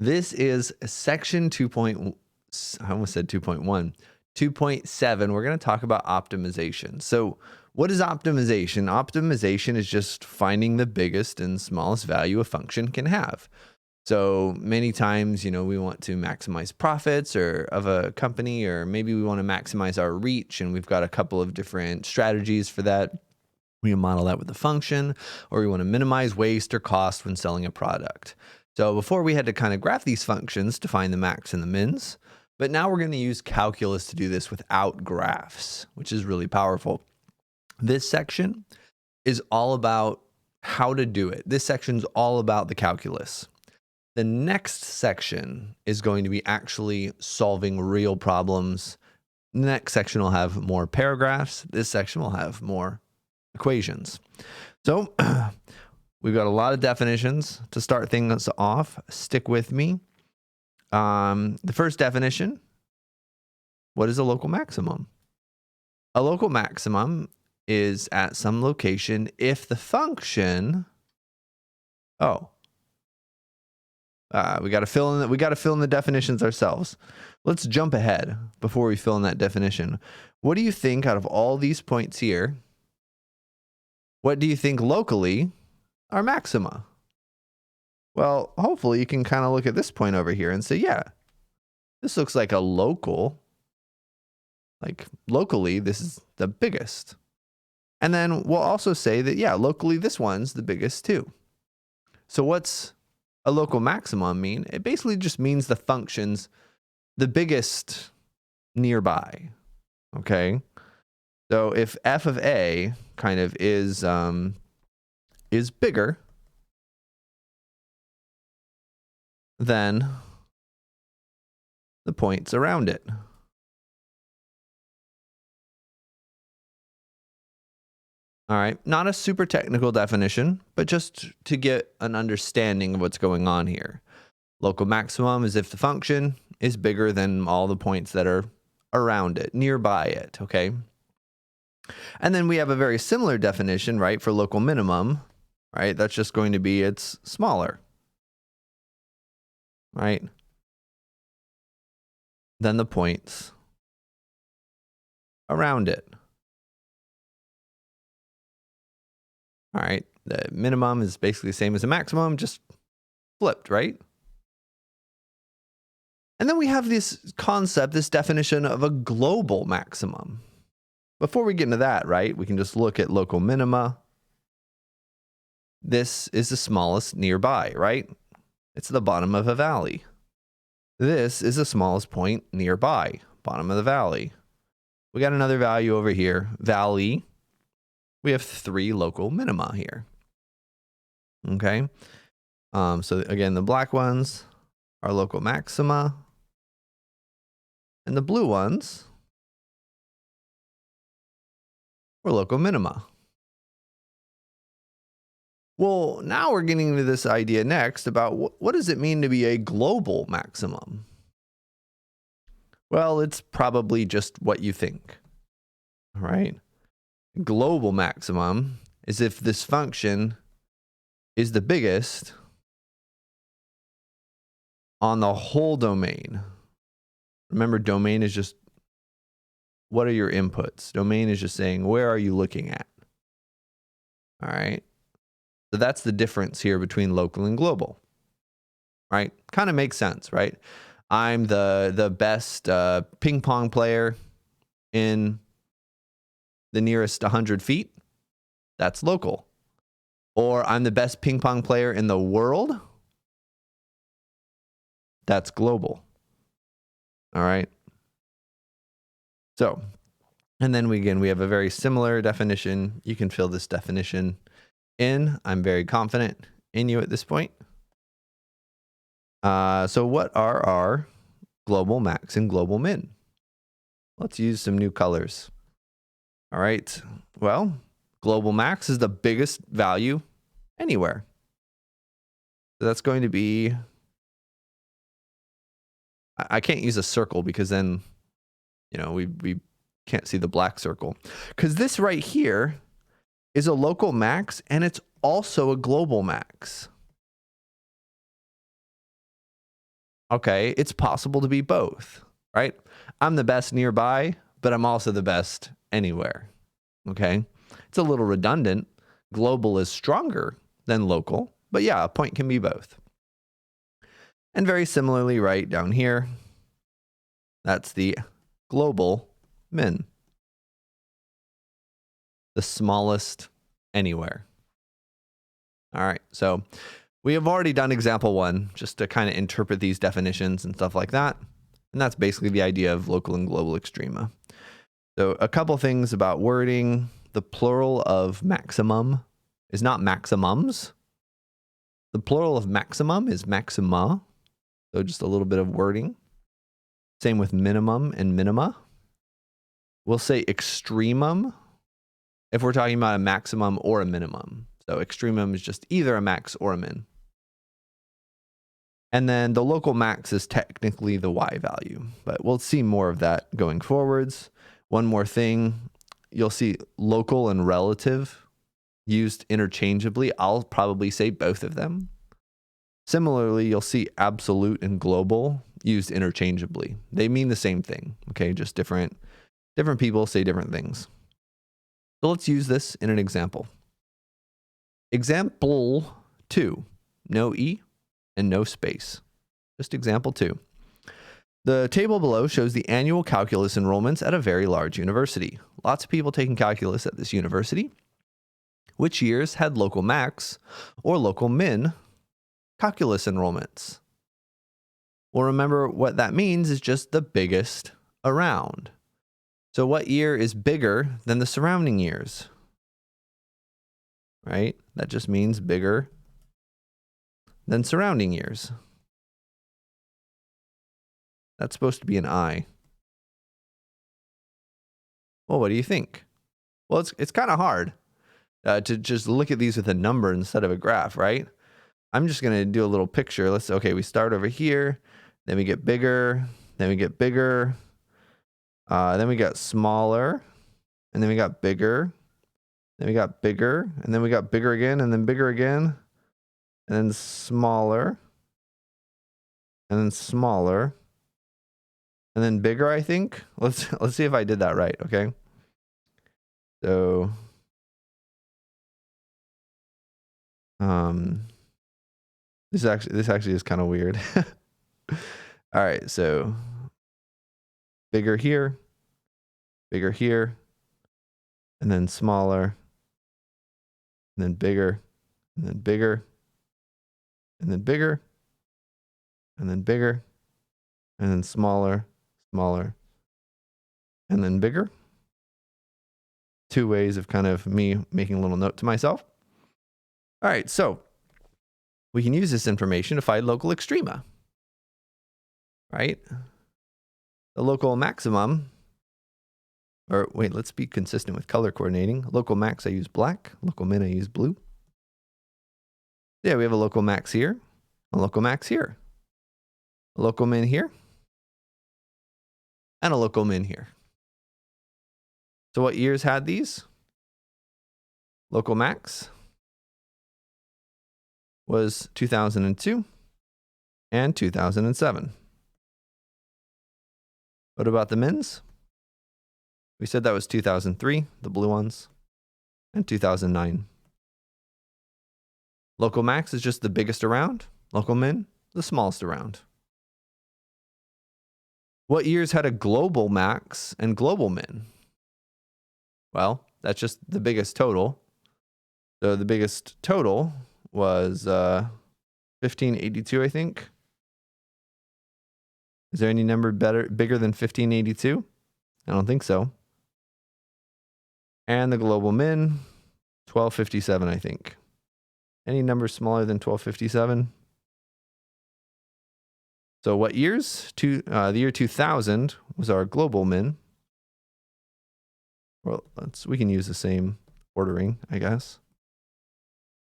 This is section 2. I almost said 2.1. 2.7, we're going to talk about optimization. So what is optimization? Optimization is just finding the biggest and smallest value a function can have. So many times, we want to maximize profits or of a company, or maybe we want to maximize our reach, and we've got a couple of different strategies for that. We can model that with a function, or we want to minimize waste or cost when selling a product. So before we had to kind of graph these functions to find the max and the mins, but now we're going to use calculus to do this without graphs, which is really powerful. This section is all about how to do it. This section is all about the calculus. The next section is going to be actually solving real problems. The next section will have more paragraphs. This section will have more equations. So we've got a lot of definitions to start things off. Stick with me. The first definition, what is a local maximum? A local maximum is at some location if the function, we got to fill in the definitions ourselves. Let's jump ahead before we fill in that definition. What do you think out of all these points here? What do you think locally are maxima? Well, hopefully you can kind of look at this point over here and say, yeah, this looks like a local. Like locally, this is the biggest. And then we'll also say that, yeah, locally, this one's the biggest too. So what's a local maximum mean? It basically just means the function's the biggest nearby. Okay. So if f of a kind of is bigger than the points around it. All right, not a super technical definition, but just to get an understanding of what's going on here. Local maximum is if the function is bigger than all the points that are around it, nearby it, okay? And then we have a very similar definition, right, for local minimum, right? That's just going to be it's smaller, right, than the points around it. All right, the minimum is basically the same as a maximum, just flipped, right? And then we have this concept, this definition of a global maximum. Before we get into that, right, we can just look at local minima. This is the smallest nearby, right? It's the bottom of a valley. This is the smallest point nearby, bottom of the valley. We got another value over here, valley. We have 3 local minima here. Okay. So again, the black ones are local maxima, and the blue ones are local minima. Well, now we're getting into this idea next about what does it mean to be a global maximum? Well, it's probably just what you think. All right. Global maximum is if this function is the biggest on the whole domain. Remember, domain is just what are your inputs? Domain is just saying, where are you looking at? All right. So that's the difference here between local and global. Right? Kind of makes sense, right? I'm the best ping pong player in the nearest 100 feet. That's local. Or I'm the best ping pong player in the world. That's global. All right. So, and then we have a very similar definition. You can fill this definition in. I'm very confident in you at this point. So what are our global max and global min? Let's use some new colors. All right. Well, global max is the biggest value anywhere. So that's going to be, I can't use a circle because then, we can't see the black circle. Because this right here is a local max and it's also a global max. Okay, it's possible to be both, right? I'm the best nearby, but I'm also the best anywhere. Okay, it's a little redundant. Global is stronger than local, but yeah, a point can be both. And very similarly, right down here, that's the global min, the smallest anywhere. All right, so we have already done example 1 just to kind of interpret these definitions and stuff like that. And that's basically the idea of local and global extrema. So a couple things about wording. The plural of maximum is not maximums. The plural of maximum is maxima. So just a little bit of wording. Same with minimum and minima. We'll say extremum if we're talking about a maximum or a minimum. So extremum is just either a max or a min. And then the local max is technically the y value, but we'll see more of that going forwards. One more thing, you'll see local and relative used interchangeably. I'll probably say both of them. Similarly, you'll see absolute and global used interchangeably. They mean the same thing, okay? Just different people say different things. So let's use this in an example. Example 2, no E and no space. Just example 2. The table below shows the annual calculus enrollments at a very large university. Lots of people taking calculus at this university. Which years had local max or local min calculus enrollments? Well, remember what that means is just the biggest around. So what year is bigger than the surrounding years? Right? That just means bigger than surrounding years. That's supposed to be an I. Well, what do you think? Well, it's kind of hard to just look at these with a number instead of a graph, right? I'm just going to do a little picture. Okay, we start over here, then we get bigger, then we get bigger, then we got smaller, and then we got bigger, then we got bigger, and then we got bigger again, and then bigger again, and then smaller, and then smaller, and then bigger, I think. Let's see if I did that right, okay? So this actually is kind of weird. All right, so bigger here, and then smaller, and then bigger, and then bigger, and then bigger, and then bigger, and then smaller, and then bigger. 2 ways of kind of me making a little note to myself. All right, so we can use this information to find local extrema, right? The local maximum, or wait, let's be consistent with color coordinating. Local max, I use black. Local min, I use blue. Yeah, we have a local max here, a local max here, a local min here, and a local min here. So what years had these? Local max was 2002 and 2007. What about the mins? We said that was 2003, the blue ones, and 2009. Local max is just the biggest around. Local min, the smallest around. What years had a global max and global min? Well, that's just the biggest total. So the biggest total was 1582, I think. Is there any number bigger than 1582? I don't think so. And the global min, 1257, I think. Any number smaller than 1257? So what years? The year 2000 was our global min. Well, we can use the same ordering, I guess.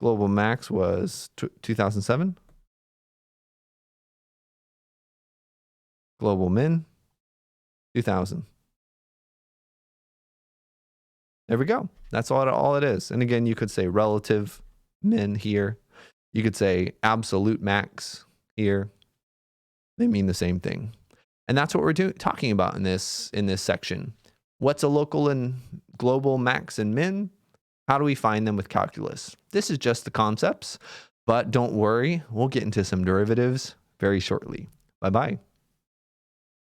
Global max was 2007. Global min, 2000. There we go. That's all it is. And again, you could say relative min here. You could say absolute max here. They mean the same thing. And that's what we're talking about in this section. What's a local and global max and min? How do we find them with calculus? This is just the concepts, but don't worry, we'll get into some derivatives very shortly. Bye-bye.